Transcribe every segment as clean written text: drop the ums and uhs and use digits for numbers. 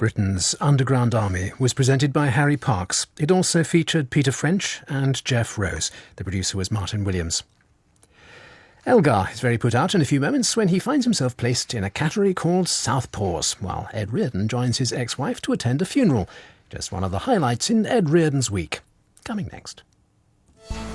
Britain's Underground Army was presented by Harry Parkes. It also featured Peter French and Jeff Rose. The producer was Martin Williams. Elgar is very put out in a few moments when he finds himself placed in a catery called Southpaws, while Ed Reardon joins his ex-wife to attend a funeral. Just one of the highlights in Ed Reardon's week. Coming next.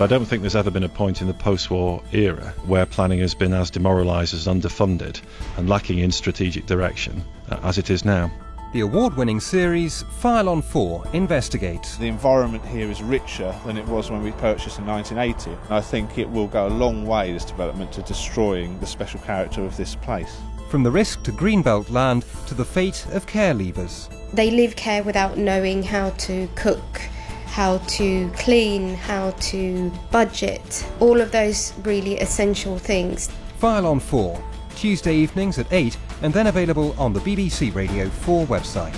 I don't think there's ever been a point in the post-war era where planning has been as demoralised, as underfunded and lacking in strategic direction as it is now. The award-winning series File on 4 investigates. The environment here is richer than it was when we purchased in 1980. And I think it will go a long way, this development, to destroying the special character of this place. From the risk to greenbelt land to the fate of care leavers. They leave care without knowing how to cook, how to clean, how to budget, all of those really essential things. File on 4, Tuesday evenings at 8, and then available on the BBC Radio 4 website.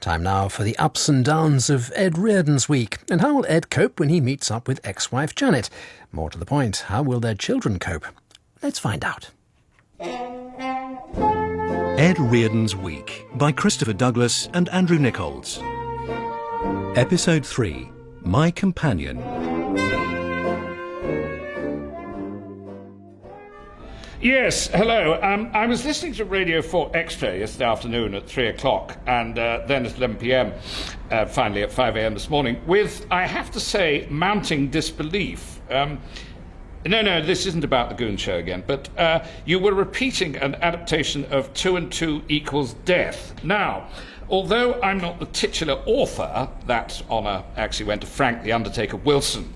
Time now for the ups and downs of Ed Reardon's week. And how will Ed cope when he meets up with ex-wife Janet? More to the point, how will their children cope? Let's find out. Ed Reardon's Week by Christopher Douglas and Andrew Nickolds. Episode 3, My Companion. Yes, hello. I was listening to Radio 4 Extra yesterday afternoon at 3 o'clock and then at 11 p.m, finally at 5 a.m. this morning, with, I have to say, mounting disbelief. No, this isn't about the Goon Show again, but you were repeating an adaptation of 2 and 2 equals Death. Now, although I'm not the titular author, that honour actually went to Frank the Undertaker Wilson,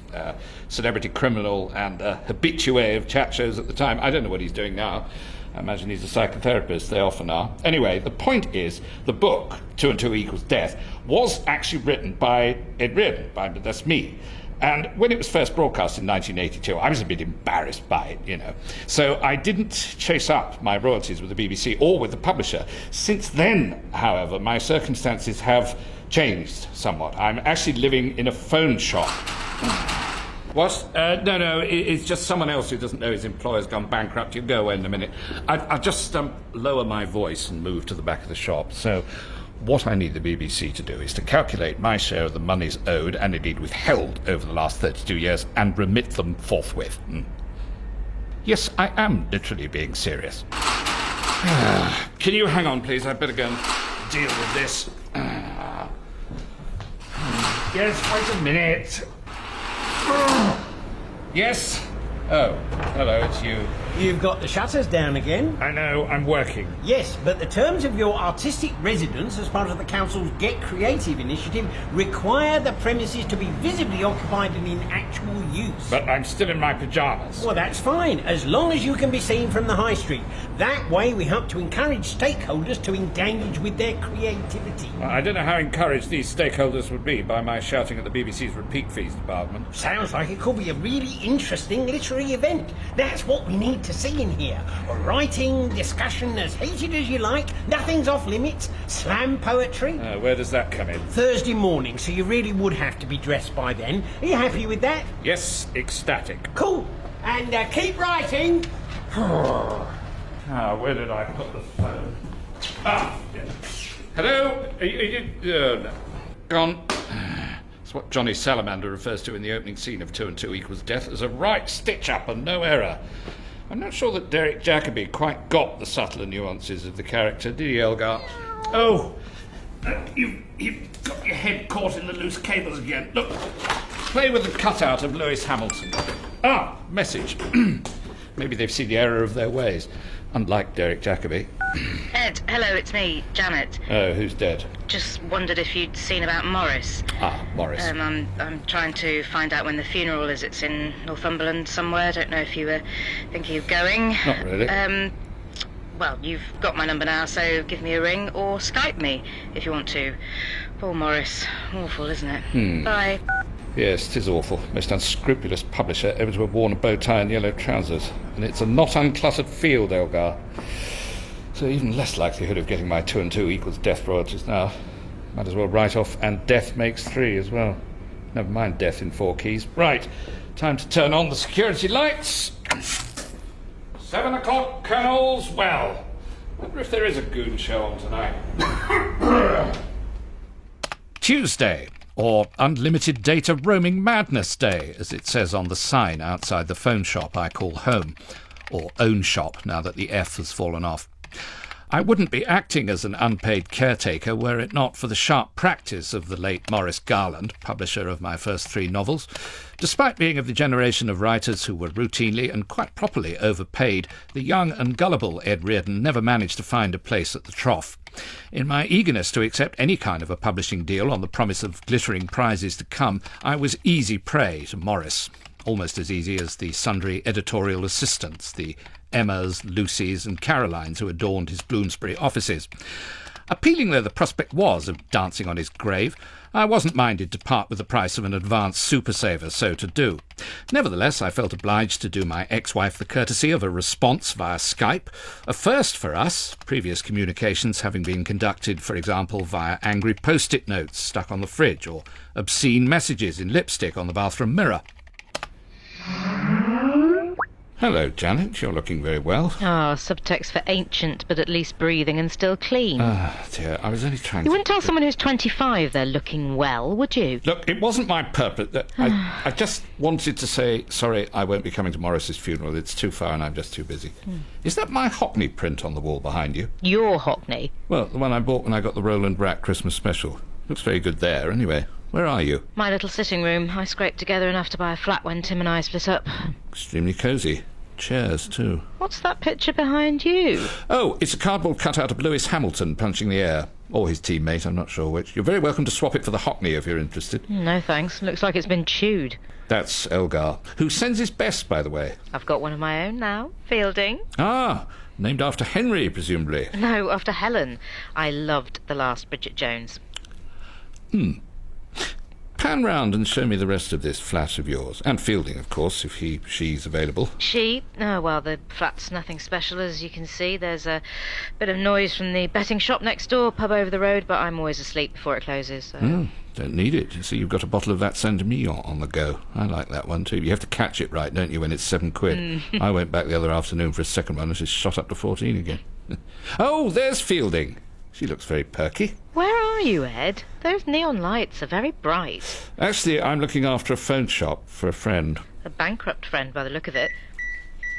celebrity criminal and habitué of chat shows at the time. I don't know what he's doing now. I imagine he's a psychotherapist. They often are. Anyway, the point is, the book, 2 and 2 equals Death, was actually written by Ed Reardon, that's me. And when it was first broadcast in 1982, I was a bit embarrassed by it, So I didn't chase up my royalties with the BBC or with the publisher. Since then, however, my circumstances have changed somewhat. I'm actually living in a phone shop. What? No, it's just someone else who doesn't know his employer's gone bankrupt. You go away in a minute. I'll just lower my voice and move to the back of the shop. So what I need the BBC to do is to calculate my share of the monies owed and indeed withheld over the last 32 years and remit them forthwith. Yes, I am literally being serious. Can you hang on, please? I'd better go and deal with this. Yes, wait a minute. Yes? Oh, hello, it's you. You've got the shutters down again. I know, I'm working. Yes, but the terms of your artistic residence as part of the council's Get Creative initiative require the premises to be visibly occupied and in actual use. But I'm still in my pyjamas. Well, that's fine, as long as you can be seen from the high street. That way we hope to encourage stakeholders to engage with their creativity. Well, I don't know how encouraged these stakeholders would be by my shouting at the BBC's repeat fees department. Sounds like it could be a really interesting literary event. That's what we need to see in here. Writing, discussion, as heated as you like, nothing's off limits, slam poetry. Where does that come in? Thursday morning, so you really would have to be dressed by then. Are you happy with that? Yes, ecstatic. Cool. And keep writing. Where did I put the phone? Hello? Are you no. Gone. It's what Johnny Salamander refers to in the opening scene of 2 and 2 equals Death as a right stitch-up and no error. I'm not sure that Derek Jacobi quite got the subtler nuances of the character, did he, Elgar? Oh, you've got your head caught in the loose cables again. Look, play with the cutout of Lewis Hamilton. Message. Maybe they've seen the error of their ways, unlike Derek Jacobi. Ed, hello, it's me, Janet. Oh, who's dead? Just wondered if you'd seen about Morris. Morris. I'm trying to find out when the funeral is. It's in Northumberland somewhere. I don't know if you were thinking of going. Not really. Well, you've got my number now, so give me a ring or Skype me if you want to. Poor Morris. Awful, isn't it? Bye. Yes, 'tis awful. Most unscrupulous publisher ever to have worn a bow tie and yellow trousers. And it's a not uncluttered field, Elgar. So even less likelihood of getting my 2 and 2 equals Death royalties now. Might as well write off and Death makes 3 as well. Never mind Death in 4 keys. Right, time to turn on the security lights. 7 o'clock, Colonels. Well, wonder if there is a goon show on tonight. Tuesday, or Unlimited Data Roaming Madness Day, as it says on the sign outside the phone shop I call home, or own shop now that the F has fallen off. I wouldn't be acting as an unpaid caretaker were it not for the sharp practice of the late Maurice Garland, publisher of my first 3 novels. Despite being of the generation of writers who were routinely and quite properly overpaid, the young and gullible Ed Reardon never managed to find a place at the trough. In my eagerness to accept any kind of a publishing deal on the promise of glittering prizes to come, I was easy prey to Maurice. Almost as easy as the sundry editorial assistants, the Emmas, Lucys and Carolines who adorned his Bloomsbury offices. Appealing though the prospect was of dancing on his grave, I wasn't minded to part with the price of an advanced super saver so to do. Nevertheless, I felt obliged to do my ex-wife the courtesy of a response via Skype, a first for us, previous communications having been conducted, for example, via angry post-it notes stuck on the fridge or obscene messages in lipstick on the bathroom mirror. Hello, Janet. You're looking very well. Subtext for ancient, but at least breathing and still clean. Dear, I was only trying You to... wouldn't tell someone who's 25 they're looking well, would you? Look, it wasn't my purpose. I just wanted to say, sorry, I won't be coming to Maurice's funeral. It's too far and I'm just too busy. Is that my Hockney print on the wall behind you? Your Hockney? Well, the one I bought when I got the Roland Brack Christmas special. Looks very good there, anyway. Where are you? My little sitting room. I scraped together enough to buy a flat when Tim and I split up. Extremely cosy. Chairs, too. What's that picture behind you? Oh, it's a cardboard cutout of Lewis Hamilton punching the air. Or his teammate, I'm not sure which. You're very welcome to swap it for the Hockney if you're interested. No, thanks. Looks like it's been chewed. That's Elgar, who sends his best, by the way. I've got one of my own now. Fielding. Ah, named after Henry, presumably. No, after Helen. I loved the last Brigit Jones. Pan round and show me the rest of this flat of yours. And Fielding, of course, if she's available. She? Oh, well, the flat's nothing special, as you can see. There's a bit of noise from the betting shop next door, pub over the road, but I'm always asleep before it closes. So. Don't need it. You see, you've got a bottle of that Saint-Emilion on the go. I like that one, too. You have to catch it right, don't you, when it's £7. I went back the other afternoon for a second one and it's shot up to 14 again. Oh, there's Fielding. She looks very perky. Where are you, Ed? Those neon lights are very bright. Actually, I'm looking after a phone shop for a friend. A bankrupt friend, by the look of it.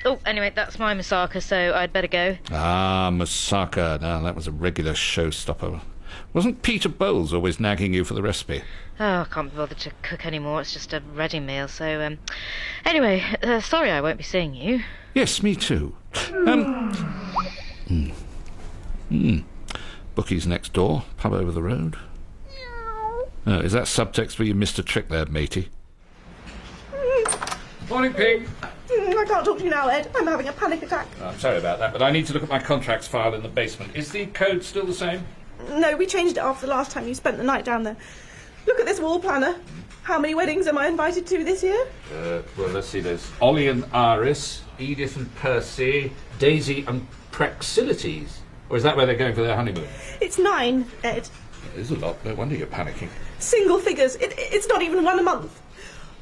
Oh, anyway, that's my Masaka, so I'd better go. Ah, Masaka. Now, that was a regular showstopper. Wasn't Peter Bowles always nagging you for the recipe? Oh, I can't be bothered to cook anymore. It's just a ready meal, so, Anyway, sorry I won't be seeing you. Yes, me too. Bookies next door, pub over the road. Oh, is that subtext for you missed a trick there, matey? Morning, Pig. I can't talk to you now, Ed. I'm having a panic attack. Oh, I'm sorry about that, but I need to look at my contracts file in the basement. Is the code still the same? No, we changed it after the last time you spent the night down there. Look at this wall planner. How many weddings am I invited to this year? Well, let's see. There's Ollie and Iris, Edith and Percy, Daisy and Praxilites. Or is that where they're going for their honeymoon? It's 9, Ed. It is a lot. No wonder you're panicking. Single figures. It's not even one a month.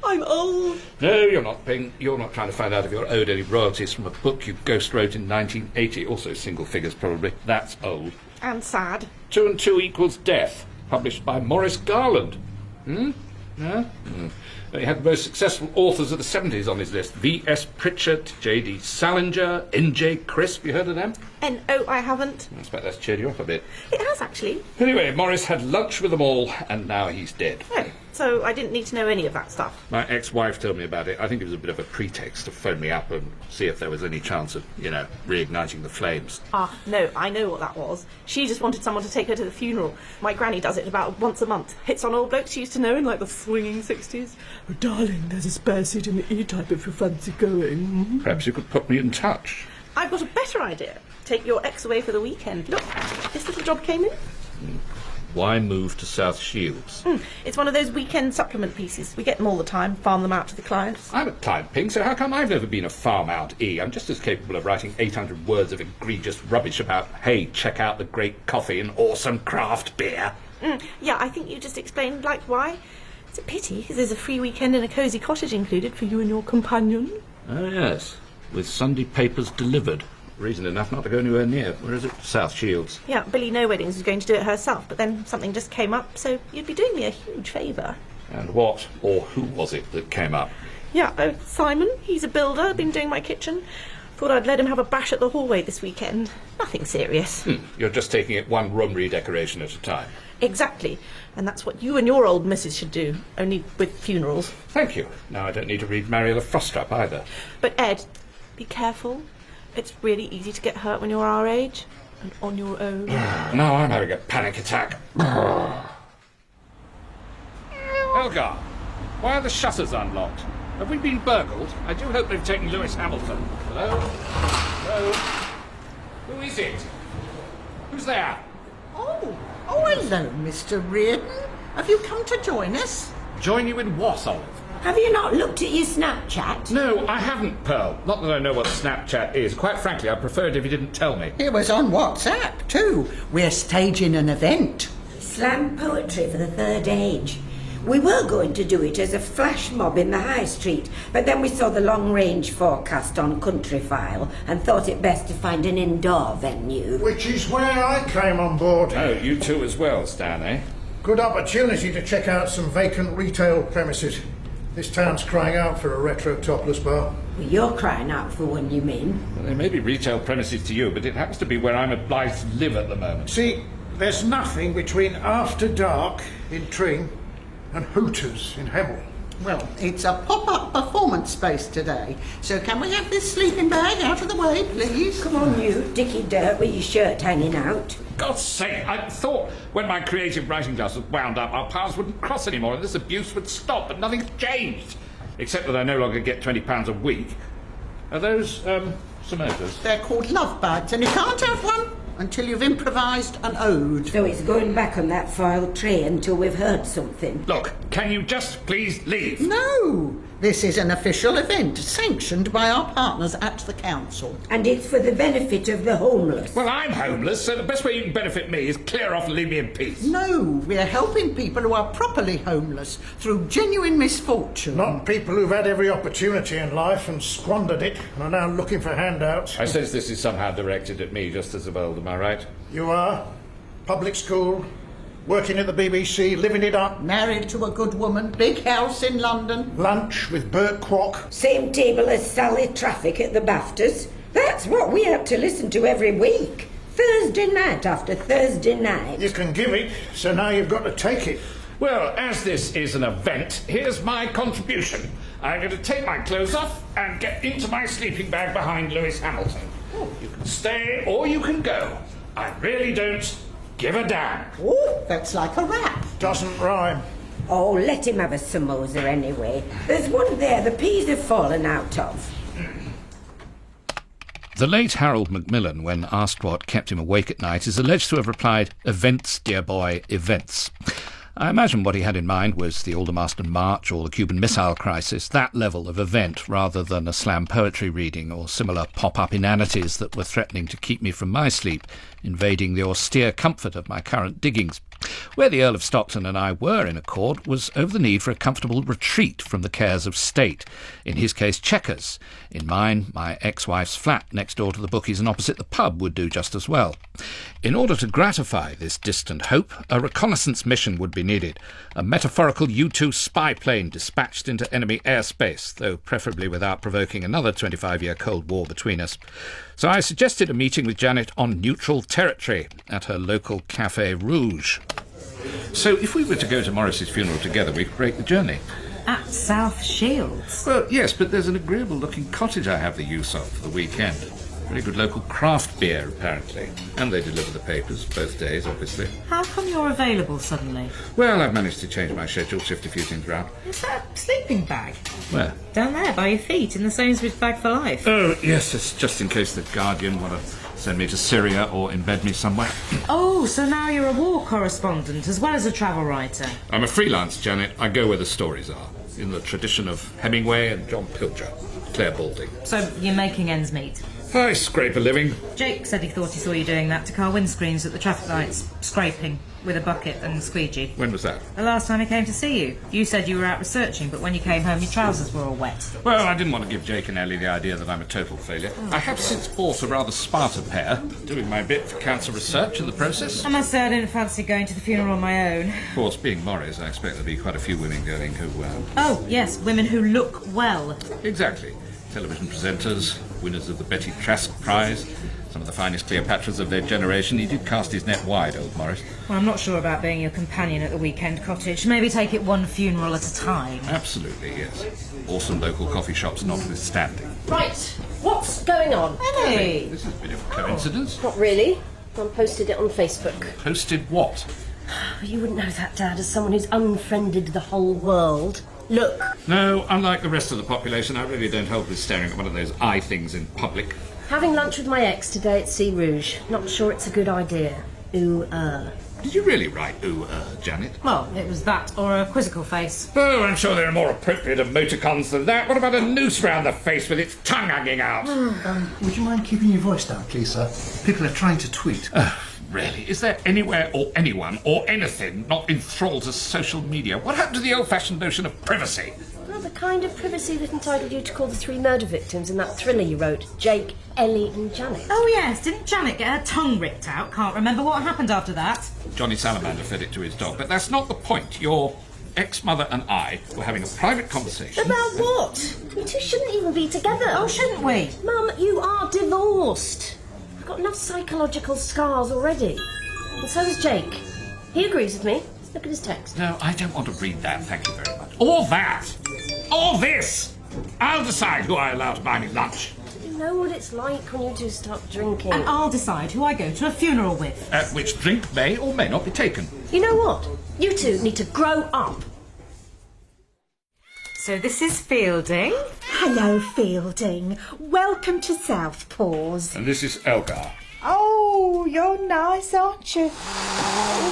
I'm old. No, you're not, Ping. You're not trying to find out if you're owed any royalties from a book you ghost wrote in 1980. Also single figures, probably. That's old. And sad. 2 and 2 equals death. Published by Maurice Garland. No? He had the most successful authors of the 70s on his list. V.S. Pritchard, J.D. Salinger, N.J. Crisp. You heard of them? N.O. I haven't. I expect that's cheered you up a bit. It has, actually. Anyway, Maurice had lunch with them all, and now he's dead. Oh, so I didn't need to know any of that stuff. My ex-wife told me about it. I think it was a bit of a pretext to phone me up and see if there was any chance of, reigniting the flames. Ah, no, I know what that was. She just wanted someone to take her to the funeral. My granny does it about once a month. Hits on all blokes she used to know in, like, the swinging 60s. Oh, darling, there's a spare seat in the E-type if you fancy going. Perhaps you could put me in touch. I've got a better idea. Take your ex away for the weekend. Look, this little job came in. Why move to South Shields? It's one of those weekend supplement pieces. We get them all the time, farm them out to the clients. I'm a client, Ping, so how come I've never been a farm-out E? I'm just as capable of writing 800 words of egregious rubbish about, hey, check out the great coffee and awesome craft beer. Yeah, I think you just explained, like, why. It's a pity, because there's a free weekend and a cosy cottage included for you and your companion. Oh, yes, with Sunday papers delivered. Reason enough not to go anywhere near. Where is it? South Shields. Yeah, Billy No Weddings was going to do it herself, but then something just came up, so you'd be doing me a huge favour. And what or who was it that came up? Yeah, Simon. He's a builder, been doing my kitchen. Thought I'd let him have a bash at the hallway this weekend. Nothing serious. You're just taking it one room redecoration at a time. Exactly. And that's what you and your old missus should do, only with funerals. Thank you. Now I don't need to read Mariella Frostrap either. But Ed, be careful. It's really easy to get hurt when you're our age. And on your own. Now I'm having a panic attack. Elgar, why are the shutters unlocked? Have we been burgled? I do hope they've taken Lewis Hamilton. Hello? Hello? Who is it? Who's there? Oh, hello, Mr. Reardon. Have you come to join us? Join you in what, Olive? Have you not looked at your Snapchat? No, I haven't, Pearl. Not that I know what Snapchat is. Quite frankly, I'd prefer it if you didn't tell me. It was on WhatsApp, too. We're staging an event. Slam poetry for the third age. We were going to do it as a flash mob in the high street, but then we saw the long-range forecast on Countryfile and thought it best to find an indoor venue. Which is where I came on board. Oh, you too as well, Stan, eh? Good opportunity to check out some vacant retail premises. This town's crying out for a retro topless bar. Well, you're crying out for one, you mean? Well, there may be retail premises to you, but it happens to be where I'm obliged to live at the moment. See, there's nothing between After Dark in Tring and Hooters in Hemel. Well, it's a pop-up performance space today, so can we have this sleeping bag out of the way, please? Come on, you dicky dirt with your shirt hanging out. God's sake, I thought when my creative writing class was wound up, our paths wouldn't cross anymore and this abuse would stop, but nothing's changed. Except that I no longer get £20 a week. Are those, samosas? They're called love bags, and you can't have one until you've improvised an ode. So it's going back on that foiled tray until we've heard something. Look, can you just please leave? No! This is an official event sanctioned by our partners at the council. And it's for the benefit of the homeless. Well, I'm homeless, so the best way you can benefit me is clear off and leave me in peace. No, we're helping people who are properly homeless through genuine misfortune. Not people who've had every opportunity in life and squandered it and are now looking for handouts. I sense this is somehow directed at me just as of old, am I right? You are. Public school, working at the BBC, living it up. Married to a good woman, big house in London. Lunch with Bert Kwok. Same table as Sally Traffic at the BAFTAs. That's what we have to listen to every week. Thursday night after Thursday night. You can give it, so now you've got to take it. Well, as this is an event, here's my contribution. I'm going to take my clothes off and get into my sleeping bag behind Lewis Hamilton. You can stay or you can go. I really don't give a damn. Oh, that's like a rap. Doesn't rhyme. Oh, let him have a samosa anyway. There's one there the peas have fallen out of. The late Harold Macmillan, when asked what kept him awake at night, is alleged to have replied, "Events, dear boy, events." I imagine what he had in mind was the Aldermaston March or the Cuban Missile Crisis, that level of event, rather than a slam poetry reading or similar pop-up inanities that were threatening to keep me from my sleep, invading the austere comfort of my current diggings. Where the Earl of Stockton and I were in accord was over the need for a comfortable retreat from the cares of state. In his case, Chequers. In mine, my ex-wife's flat next door to the bookies and opposite the pub would do just as well. In order to gratify this distant hope, a reconnaissance mission would be needed, a metaphorical U-2 spy plane dispatched into enemy airspace, though preferably without provoking another 25-year Cold War between us. So I suggested a meeting with Janet on neutral territory at her local Café Rouge. So if we were to go to Morris's funeral together, we could break the journey. At South Shields? Well, yes, but there's an agreeable-looking cottage I have the use of for the weekend. Very good local craft beer, apparently. And they deliver the papers, both days, obviously. How come you're available suddenly? Well, I've managed to change my schedule, shift a few things around. Is that a sleeping bag? Where? Down there, by your feet, in the Sainsbury's bag for life. Oh, yes, it's just in case the Guardian want to send me to Syria or embed me somewhere. Oh, so now you're a war correspondent as well as a travel writer. I'm a freelance, Janet. I go where the stories are, in the tradition of Hemingway and John Pilger. Claire Balding. So you're making ends meet? I scrape a living. Jake said he thought he saw you doing that to car windscreens at the traffic lights, scraping with a bucket and squeegee. When was that? The last time he came to see you. You said you were out researching, but when you came home your trousers were all wet. Well, I didn't want to give Jake and Ellie the idea that I'm a total failure. I have since bought a rather Sparta pair, doing my bit for cancer research in the process. I must say I didn't fancy going to the funeral on my own. Of course, being Morris, I expect there'll be quite a few women going who... Oh, yes, women who look well. Exactly. Television presenters, winners of the Betty Trask Prize, some of the finest Cleopatras of their generation. He did cast his net wide, old Morris. Well, I'm not sure about being your companion at the weekend cottage. Maybe take it one funeral at a time. Absolutely, yes. Awesome local coffee shops notwithstanding. Right, what's going on? Hey! This is a bit of a coincidence. Not really. I posted it on Facebook. Posted what? You wouldn't know that, Dad, as someone who's unfriended the whole world. Look. No, unlike the rest of the population, I really don't hold with staring at one of those eye things in public. Having lunch with my ex today at Sea Rouge. Not sure it's a good idea. Did you really write Janet? Well, it was that or a quizzical face. Oh, I'm sure there are more appropriate emoticons than that. What about a noose round the face with its tongue hanging out? Would you mind keeping your voice down, please, sir? People are trying to tweet. Really? Is there anywhere or anyone or anything not enthralled to social media? What happened to the old-fashioned notion of privacy? Well, the kind of privacy that entitled you to call the 3 murder victims in that thriller you wrote, Jake, Ellie and Janet. Oh, yes. Didn't Janet get her tongue ripped out? Can't remember what happened after that. Johnny Salamander fed it to his dog, but that's not the point. Your ex-mother and I were having a private conversation. About what? You two shouldn't even be together. Oh, shouldn't we? Mum, you are divorced. I've got enough psychological scars already. And so does Jake. He agrees with me. Look at his text. No, I don't want to read that, thank you very much. Or that! Or this! I'll decide who I allow to buy me lunch. You know what it's like when you two start drinking. And I'll decide who I go to a funeral with. At which drink may or may not be taken. You know what? You two need to grow up. So this is Fielding. Hello, Fielding. Welcome to Southpaws. And this is Elgar. Oh, you're nice, aren't you?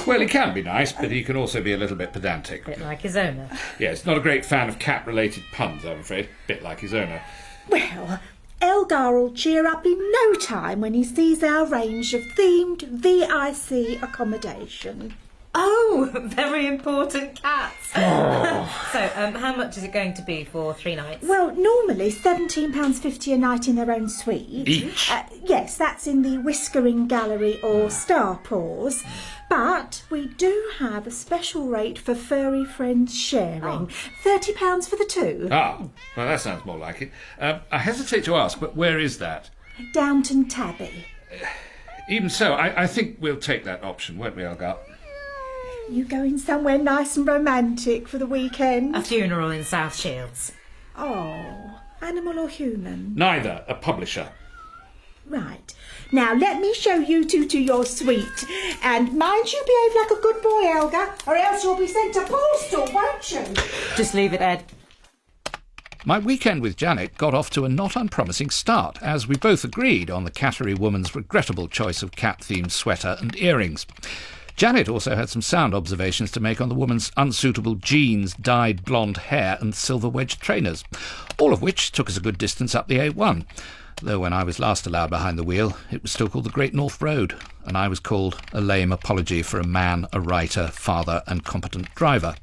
Well, he can be nice, but he can also be a little bit pedantic. Bit like his owner. Yes, not a great fan of cat-related puns, I'm afraid. Bit like his owner. Well, Elgar will cheer up in no time when he sees our range of themed VIC accommodation. Oh, very important cats. So, how much is it going to be for 3 nights? Well, normally £17.50 a night in their own suite. Each? Yes, that's in the Whiskering Gallery or Starpaws. But we do have a special rate for furry friends sharing. £30 for the 2. Ah, well, that sounds more like it. I hesitate to ask, but where is that? Downton Tabby. Even so, I think we'll take that option, won't we, Elgar? You going somewhere nice and romantic for the weekend? A funeral in South Shields. Oh, animal or human? Neither. A publisher. Right. Now, let me show you two to your suite. And mind you behave like a good boy, Elgar, or else you'll be sent to postal, won't you? Just leave it, Ed. My weekend with Janet got off to a not unpromising start, as we both agreed on the Cattery woman's regrettable choice of cat-themed sweater and earrings. Janet also had some sound observations to make on the woman's unsuitable jeans, dyed blonde hair and silver wedge trainers, all of which took us a good distance up the A1, though when I was last allowed behind the wheel, it was still called the Great North Road, and I was called a lame apology for a man, a writer, father and competent driver.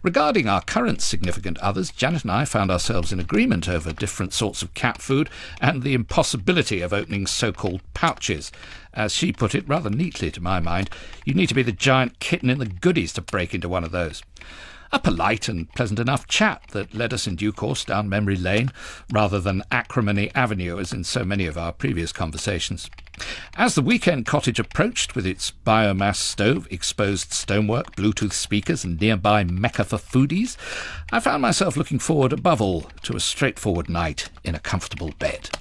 Regarding our current significant others, Janet and I found ourselves in agreement over different sorts of cat food and the impossibility of opening so-called pouches. As she put it, rather neatly to my mind, you need to be the giant kitten in the goodies to break into one of those. A polite and pleasant enough chat that led us in due course down memory lane, rather than Acrimony Avenue as in so many of our previous conversations. As the weekend cottage approached with its biomass stove, exposed stonework, Bluetooth speakers and nearby mecca for foodies, I found myself looking forward above all to a straightforward night in a comfortable bed.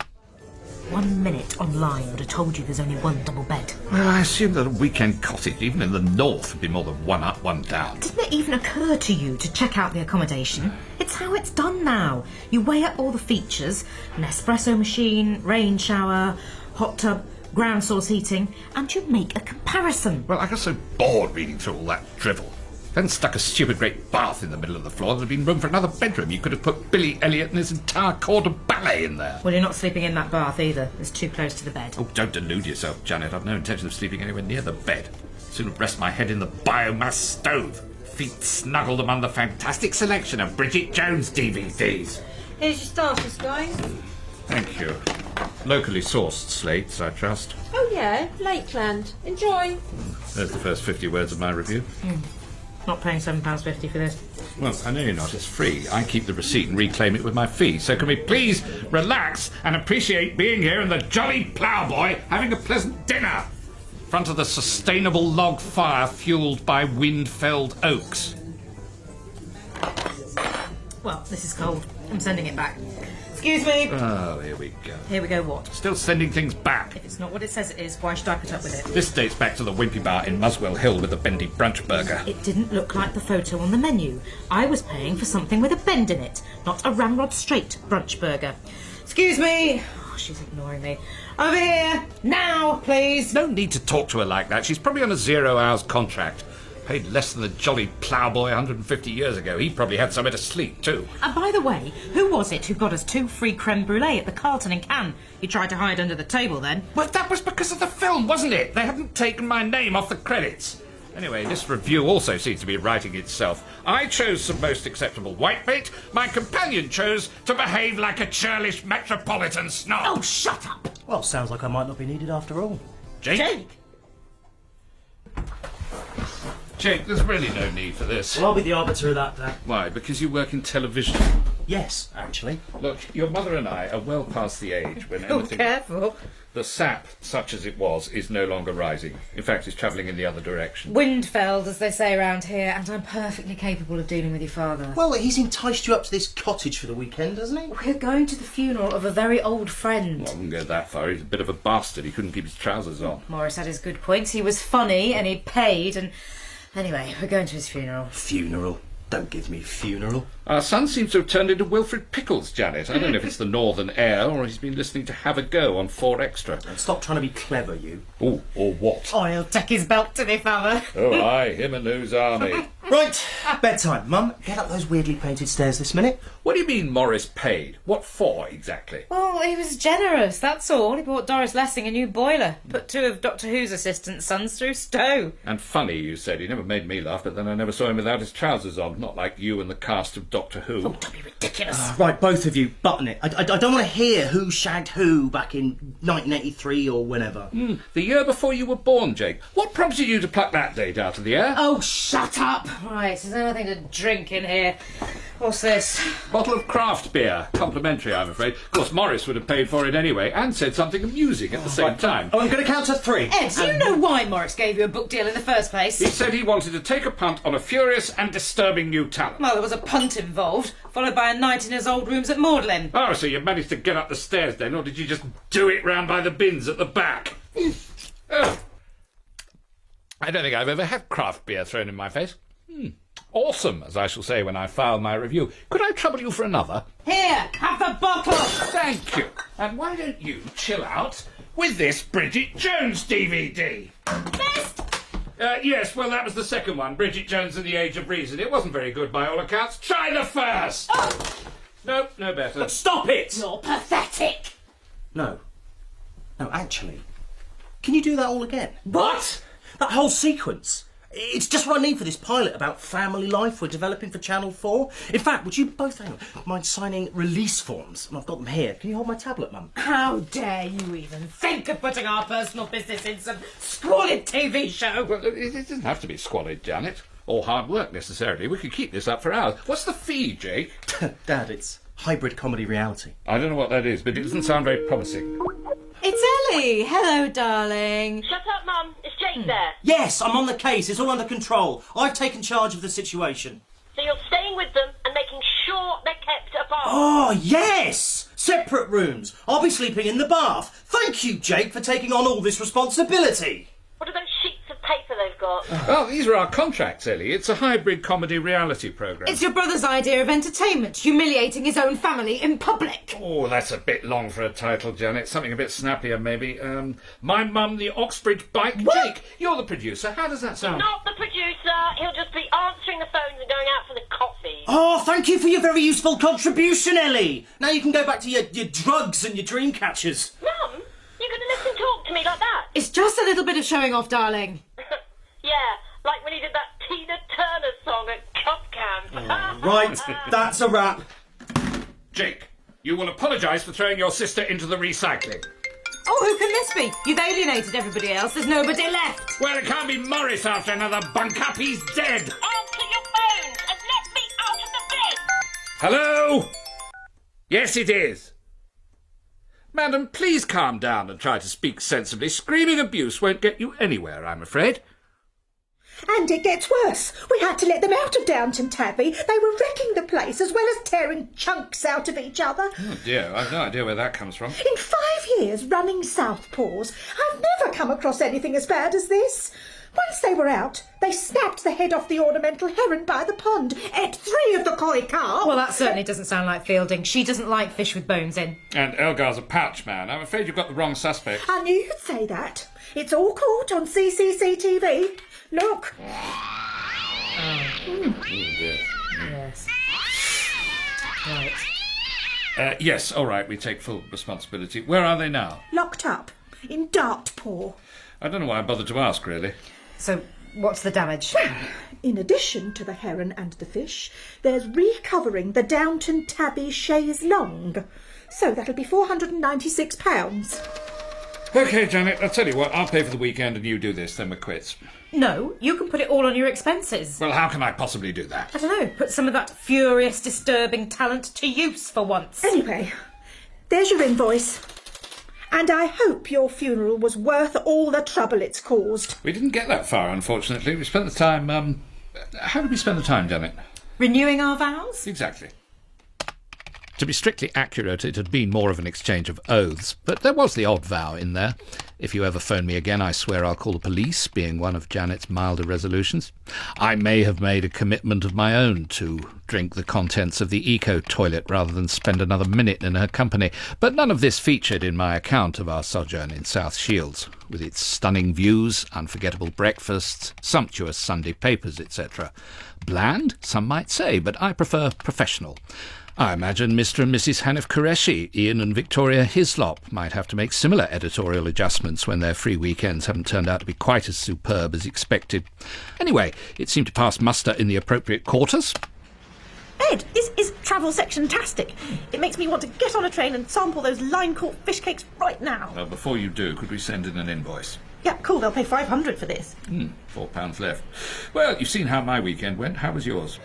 1 minute online would have told you there's only one double bed. Well, I assumed that a weekend cottage, even in the north, would be more than one up, one down. Didn't it even occur to you to check out the accommodation? It's how it's done now. You weigh up all the features, an espresso machine, rain shower, hot tub, ground source heating, and you make a comparison. Well, I got so bored reading through all that drivel. Then stuck a stupid great bath in the middle of the floor. There'd been room for another bedroom. You could have put Billy Elliot and his entire corps de ballet in there. Well, you're not sleeping in that bath either. It's too close to the bed. Oh, don't delude yourself, Janet. I've no intention of sleeping anywhere near the bed. Sooner rest my head in the biomass stove. Feet snuggled among the fantastic selection of Bridget Jones DVDs. Here's your starters, guys. Thank you. Locally sourced slates, I trust. Oh yeah, Lakeland. Enjoy. There's the first 50 words of my review. Not paying £7.50 for this. Well, I know you're not. It's free. I keep the receipt and reclaim it with my fee. So can we please relax and appreciate being here and the jolly ploughboy having a pleasant dinner? In front of the sustainable log fire fuelled by wind-felled oaks. Well, this is cold. I'm sending it back. Excuse me. Oh, here we go. Here we go what? Still sending things back. If it's not what it says it is, why should I put up with it? This dates back to the Wimpy Bar in Muswell Hill with the bendy brunch burger. It didn't look like the photo on the menu. I was paying for something with a bend in it, not a ramrod straight brunch burger. Excuse me. Oh, she's ignoring me. Over here! Now, please! No need to talk to her like that. She's probably on a 0-hours contract. Paid less than the jolly ploughboy 150 years ago. He probably had somewhere to sleep, too. And by the way, who was it who got us 2 free creme brulee at the Carlton in Cannes? You tried to hide under the table then. Well, that was because of the film, wasn't it? They hadn't taken my name off the credits. Anyway, this review also seems to be writing itself. I chose some most acceptable whitebait. My companion chose to behave like a churlish metropolitan snob. Oh, shut up! Well, sounds like I might not be needed after all. Jake? Jake, there's really no need for this. Well, I'll be the arbiter of that, Dad. Why? Because you work in television? Yes, actually. Look, your mother and I are well past the age when Oh, anything... careful. The sap, such as it was, is no longer rising. In fact, it's travelling in the other direction. Windfelled, as they say around here, and I'm perfectly capable of dealing with your father. Well, he's enticed you up to this cottage for the weekend, hasn't he? We're going to the funeral of a very old friend. Well, I wouldn't go that far. He's a bit of a bastard. He couldn't keep his trousers on. Morris had his good points. He was funny and he paid and... Anyway, we're going to his funeral. Funeral? Don't give me funeral. Our son seems to have turned into Wilfred Pickles, Janet. I don't know if it's the northern air or he's been listening to Have a Go on 4 Extra. And stop trying to be clever, you. Oh, or what? Oh, he'll take his belt to me, father. Oh, aye, him and whose army. Right, bedtime. Mum, get up those weirdly painted stairs this minute. What do you mean Morris paid? What for, exactly? Well, he was generous, that's all. He bought Doris Lessing a new boiler. Put 2 of Doctor Who's assistant sons through Stowe. And funny, you said. He never made me laugh, but then I never saw him without his trousers on. Not like you and the cast of Doctor Who. Oh, don't be ridiculous. Right, both of you, button it. I don't want to hear who shagged who back in 1983 or whenever. The year before you were born, Jake. What prompted you to pluck that date out of the air? Oh, shut up. Right, there's anything to drink in here. What's this? Bottle of craft beer. Complimentary, I'm afraid. Of course, Morris would have paid for it anyway and said something amusing at the same time. Oh, I'm going to count to 3. Ed, do you know why Morris gave you a book deal in the first place? He said he wanted to take a punt on a furious and disturbing new talent. Well, there was a punt involved, followed by a night in his old rooms at Magdalen. Oh, so you managed to get up the stairs then, or did you just do it round by the bins at the back? Ugh. I don't think I've ever had craft beer thrown in my face. Awesome, as I shall say when I file my review. Could I trouble you for another? Here, have the bottle! Thank you. And why don't you chill out with this Bridget Jones DVD? Best! Yes, well, that was the second one, Bridget Jones and the Age of Reason. It wasn't very good by all accounts. Try the first! Oh. Nope, no better. But stop it! You're pathetic! No, actually. Can you do that all again? What? That whole sequence. It's just what I need for this pilot about family life we're developing for Channel 4. In fact, would you both mind signing release forms? And I've got them here. Can you hold my tablet, Mum? How dare you even think of putting our personal business in some squalid TV show? Well, it doesn't have to be squalid, Janet. Or hard work, necessarily. We could keep this up for hours. What's the fee, Jake? Dad, it's hybrid comedy reality. I don't know what that is, but it doesn't sound very promising. It's Ellie. Hello, darling. Shut up, Mum. Is Jake there? Yes, I'm on the case. It's all under control. I've taken charge of the situation. So you're staying with them and making sure they're kept apart? Oh, yes! Separate rooms. I'll be sleeping in the bath. Thank you, Jake, for taking on all this responsibility. What are those sheets of paper they've got? got? Oh, these are our contracts, Ellie. It's a hybrid comedy reality programme. It's your brother's idea of entertainment, humiliating his own family in public. Oh, that's a bit long for a title, Janet. Something a bit snappier, maybe. My Mum, the Oxbridge Bike. What? Jake, you're the producer. How does that sound? Not the producer. He'll just be answering the phones and going out for the coffee. Oh, thank you for your very useful contribution, Ellie. Now you can go back to your drugs and your dream catchers. Mum, you're going to listen talk to me like that? It's just a little bit of showing off, darling. Yeah, like when he did that Tina Turner song at Cup Camp. Right, that's a wrap. Jake, you will apologise for throwing your sister into the recycling. Oh, who can this be? You've alienated everybody else. There's nobody left. Well, it can't be Morris after another bunk up. He's dead. Answer your phones and let me out of the bed. Hello? Yes, it is. Madam, please calm down and try to speak sensibly. Screaming abuse won't get you anywhere, I'm afraid. And it gets worse. We had to let them out of Downton Abbey. They were wrecking the place as well as tearing chunks out of each other. Oh dear, I've no idea where that comes from. In 5 years running Southpaws, I've never come across anything as bad as this. Once they were out, they snapped the head off the ornamental heron by the pond, ate 3 of the koi carp. Well, that certainly doesn't sound like Fielding. She doesn't like fish with bones in. And Elgar's a pouch man. I'm afraid you've got the wrong suspect. I knew you'd say that. It's all caught on CCTV. Look. Oh dear. Yes. Right. Yes, all right, we take full responsibility. Where are they now? Locked up in Dartpaw. I don't know why I bothered to ask, really. So, what's the damage? In addition to the heron and the fish, there's recovering the Downton Abbey chaise longue. So that'll be £496. OK, Janet, I'll tell you what, I'll pay for the weekend and you do this, then we're quits. No, you can put it all on your expenses. Well, how can I possibly do that? I don't know, put some of that furious, disturbing talent to use for once. Anyway, there's your invoice. And I hope your funeral was worth all the trouble it's caused. We didn't get that far, unfortunately. We spent the time, how did we spend the time, Janet? Renewing our vows? Exactly. To be strictly accurate, it had been more of an exchange of oaths, but there was the odd vow in there. If you ever phone me again, I swear I'll call the police, being one of Janet's milder resolutions. I may have made a commitment of my own to drink the contents of the eco-toilet rather than spend another minute in her company, but none of this featured in my account of our sojourn in South Shields, with its stunning views, unforgettable breakfasts, sumptuous Sunday papers, etc. Bland, some might say, but I prefer professional. I imagine Mr. and Mrs. Hanif Qureshi, Ian and Victoria Hislop might have to make similar editorial adjustments when their free weekends haven't turned out to be quite as superb as expected. Anyway, it seemed to pass muster in the appropriate quarters. Ed, is travel section-tastic? It makes me want to get on a train and sample those line-caught fish cakes right now. Well, before you do, could we send in an invoice? Yeah, cool, they'll pay $500 for this. £4 left. Well, you've seen how my weekend went. How was yours?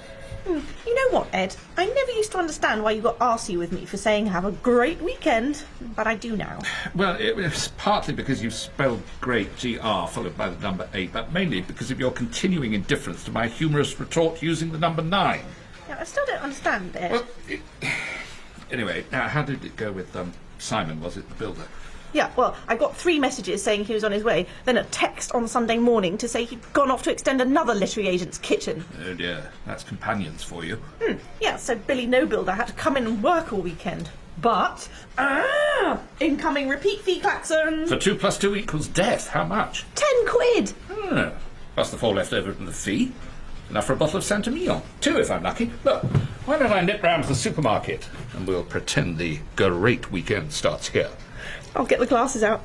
You know what, Ed? I never used to understand why you got arsey with me for saying have a great weekend, but I do now. Well, it was partly because you spelled great GR followed by the number 8, but mainly because of your continuing indifference to my humorous retort using the number 9. Yeah, I still don't understand, Ed. Well, anyway, how did it go with Simon, was it, the builder? Yeah, well, I got 3 messages saying he was on his way, then a text on Sunday morning to say he'd gone off to extend another literary agent's kitchen. Oh dear, that's companions for you. Yeah, so Billy No Builder had to come in and work all weekend. But, incoming repeat fee klaxon. For 2 + 2 = death, how much? £10. Plus the 4 left over from the fee. Enough for a bottle of Saint-Emilion. 2 if I'm lucky. Look, why don't I nip round to the supermarket and we'll pretend the great weekend starts here. I'll get the glasses out.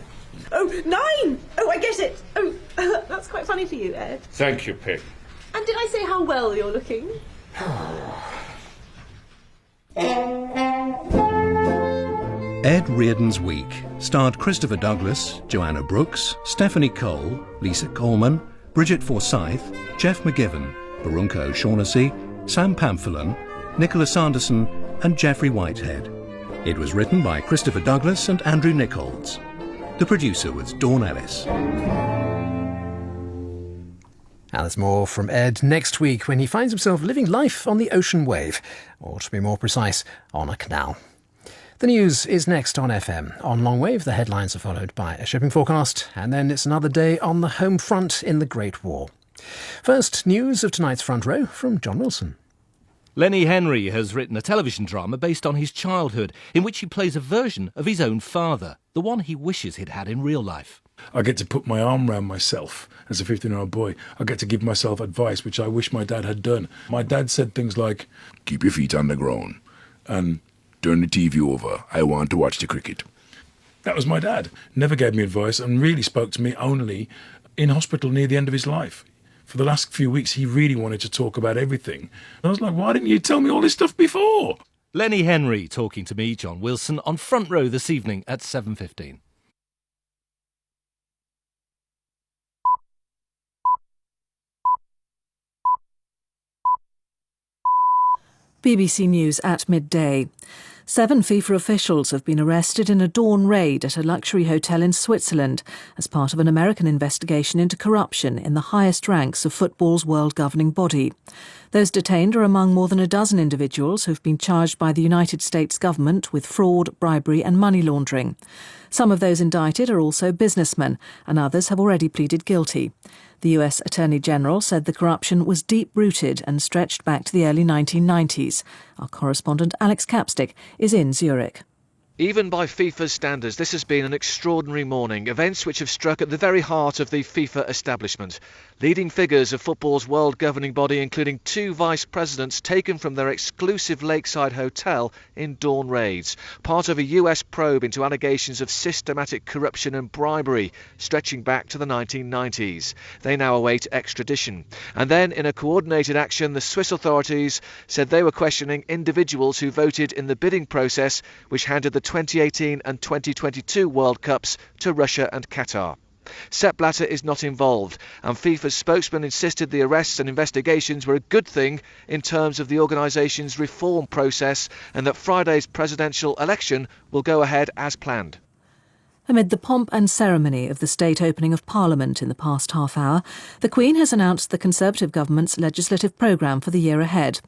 Oh, 9! Oh, I get it. Oh, that's quite funny for you, Ed. Thank you, Pig. And did I say how well you're looking? Ed Reardon's Week starred Christopher Douglas, Joanna Brookes, Stephanie Cole, Lisa Coleman, Brigit Forsyth, Jeff McGivern, Barunka O'Shaughnessy, Sam Pamphillon, Nicola Sanderson and Geoffrey Whitehead. It was written by Christopher Douglas and Andrew Nickolds. The producer was Dawn Ellis. And there's more from Ed next week when he finds himself living life on the ocean wave, or to be more precise, on a canal. The news is next on FM. On Longwave, the headlines are followed by a shipping forecast, and then it's another day on the home front in the Great War. First, news of tonight's front row from John Wilson. Lenny Henry has written a television drama based on his childhood, in which he plays a version of his own father, the one he wishes he'd had in real life. I get to put my arm around myself as a 15-year-old boy. I get to give myself advice which I wish my dad had done. My dad said things like, keep your feet on the ground and turn the TV over. I want to watch the cricket. That was my dad. Never gave me advice and really spoke to me only in hospital near the end of his life. For the last few weeks, he really wanted to talk about everything. And I was like, why didn't you tell me all this stuff before? Lenny Henry talking to me, John Wilson, on Front Row this evening at 7:15. BBC News at midday. 7 FIFA officials have been arrested in a dawn raid at a luxury hotel in Switzerland as part of an American investigation into corruption in the highest ranks of football's world governing body. Those detained are among more than a dozen individuals who have been charged by the United States government with fraud, bribery and money laundering. Some of those indicted are also businessmen, and others have already pleaded guilty. The US Attorney General said the corruption was deep-rooted and stretched back to the early 1990s. Our correspondent Alex Capstick is in Zurich. Even by FIFA's standards, this has been an extraordinary morning. Events which have struck at the very heart of the FIFA establishment. Leading figures of football's world governing body, including 2 vice presidents taken from their exclusive lakeside hotel in dawn raids. Part of a US probe into allegations of systematic corruption and bribery, stretching back to the 1990s. They now await extradition. And then, in a coordinated action, the Swiss authorities said they were questioning individuals who voted in the bidding process, which handed the 2018 and 2022 World Cups to Russia and Qatar. Sepp Blatter is not involved, and FIFA's spokesman insisted the arrests and investigations were a good thing in terms of the organisation's reform process, and that Friday's presidential election will go ahead as planned. Amid the pomp and ceremony of the state opening of Parliament in the past half hour, the Queen has announced the Conservative government's legislative programme for the year ahead.